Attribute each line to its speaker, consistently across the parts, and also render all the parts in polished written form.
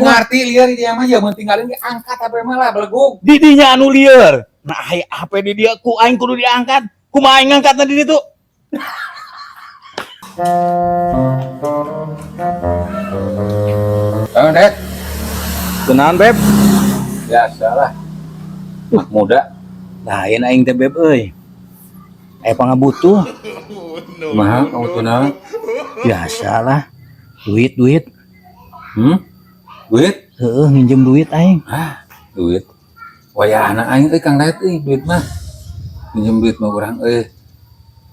Speaker 1: Ngerti liar dia mah ya tinggalin diangkat HP mah lah beleguk.
Speaker 2: Didinya anu lieur. Nah, aya HP di dia ku aing kudu diangkat. Kumaha aing ngangkatna di ditu?
Speaker 1: Dek.
Speaker 2: Kenaon, Beb?
Speaker 1: Biasalah. Anak muda.
Speaker 2: Lain aing teh, Beb euy. Aya pangabutuh.
Speaker 1: Kumaha kabutuhna?
Speaker 2: Biasalah. Duit.
Speaker 1: Duit?
Speaker 2: Heeh, nginjem duit aing.
Speaker 1: Duit. Wayahna aing Kang Daet duit mah. Pinjem duit mah urang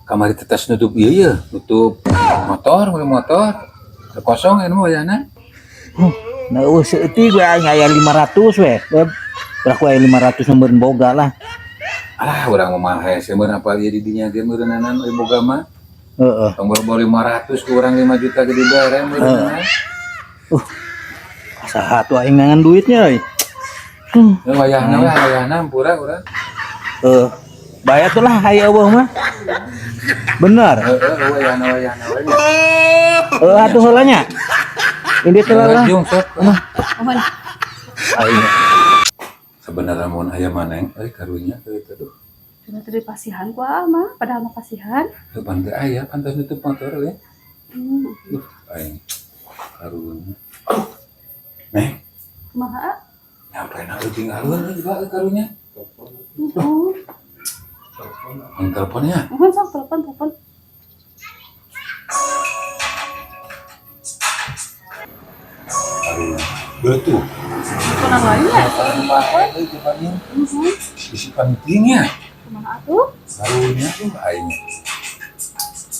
Speaker 1: kamari tetes nutup ieu ye, nutup motor, beli motor. Kosong anu wayahna.
Speaker 2: Nah, seutik we aing aya 500 we. Beb, berak we 500 meureun boga lah.
Speaker 1: Alah urang mah mah seueur apa ieu di dinya ge meureunanan boga mah.
Speaker 2: Heeh.
Speaker 1: Tong baru 500 ku urang 5 juta ge dibere meureunanan.
Speaker 2: Saha tuh aing ngangan duitnya euy.
Speaker 1: Wayahna pura urang.
Speaker 2: Bayar tuh lah aya eueuh mah. Bener.
Speaker 1: Wayahna.
Speaker 2: Atuh heula nya. Ini teh lah.
Speaker 3: Mohon.
Speaker 2: Aing
Speaker 1: Sebenarnya mun aya maneng karunya kitu tuh.
Speaker 3: Sudah dari pasihan ku mah, padahal mah pasihan.
Speaker 1: Teu pantes aya pantas nutup motor ya. Aing karunya. Neng,
Speaker 3: Kumaha?
Speaker 1: nyampe na tinggalun juga karunya. Yang teleponnya.
Speaker 3: Mohon sok telepon.
Speaker 1: Karunya. Betul.
Speaker 3: Kenang lain ya?
Speaker 1: Isi pentingnya.
Speaker 3: Kumaha atuh?
Speaker 1: Karunya tuh aing.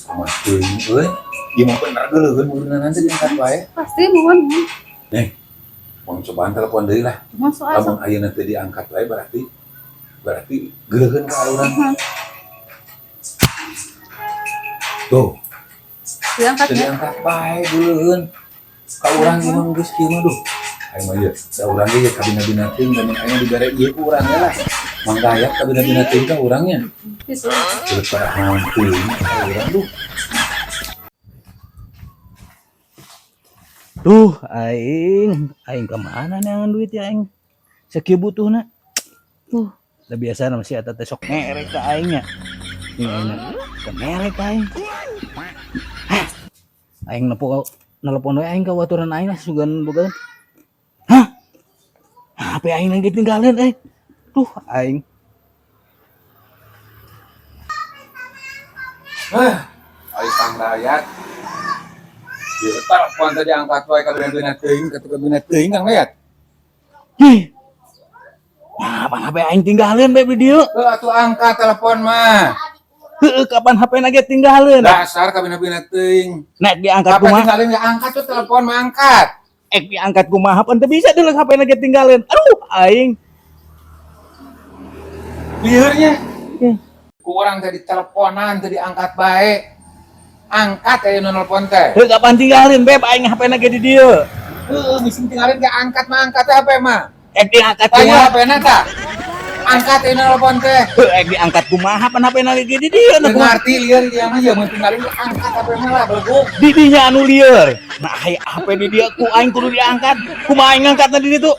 Speaker 1: Kumaha teuing euy. Ieu mah bener geuleuh meureunana nanti diangkat wae.
Speaker 3: Pasti mohon.
Speaker 1: Neng, mau cobaan telepon deui lah.
Speaker 3: Mohon soal
Speaker 1: Lamun ayeuna teu diangkat wae berarti geuleuheun ka urang. Tuh,
Speaker 3: diangkat
Speaker 1: teu
Speaker 3: ya.
Speaker 1: diangkat bae geuleuheun. Ka urang ieu mah geus kieu mah duh. Aing mah ieu, da urang ge kabina-bina teuing dan aing dibere ieu ku urang lah. Mangga aya kabina-bina teuing ka urangnya.
Speaker 3: Gitu.
Speaker 1: Terus para teuing ka urang duh.
Speaker 2: Duh, aing kemana nih ngangan duit ya aing? Sakieu butuhna. Da biasa masih eta teh sok ngerek ka aingnya. Ini aing ngerek ka aing. Aing nelpon we aing ka waturan aing lah sugan boga. HP aing lagi tinggalin Duh, aing.
Speaker 1: Aing Kang Dayat. Ieu telepon tadi angkat wae ka kabina teuing Kang Dayat.
Speaker 2: Kapan HP aing tinggalin bae di dieu?
Speaker 1: Atuh angkat telepon mah.
Speaker 2: Kapan HP lagi tinggalin?
Speaker 1: Dasar kabina teuing.
Speaker 2: Nek diangkat
Speaker 1: Apa
Speaker 2: kumaha?
Speaker 1: tinggalin enggak angkat tuh telepon mah angkat.
Speaker 2: Diangkat kumaha pan teu bisa deuleu HP lagi tinggalin. Aduh, aing.
Speaker 1: Liurnya. Ku urang tadi teleponan tadi angkat bae. Angkat aya nu nelpon teh.
Speaker 2: Kapan tinggalin beb aing HP lagi di dieu.
Speaker 1: Misi tinggalin enggak angkat mah angkat HP mah.
Speaker 2: Diangkat
Speaker 1: Tanya
Speaker 2: kumaha?
Speaker 1: HP-na tah. Angkat aya nu nelpon teh.
Speaker 2: Diangkat kumaha pan HP lagi di dieu.
Speaker 1: Ngerti lieur dia mah ya mun tinggalin angkat HP mah lah beleguk.
Speaker 2: Didinya anu lieur. Nah, aya HP di dia ku aing kudu diangkat. Kumaha aing ngangkatna di ditu?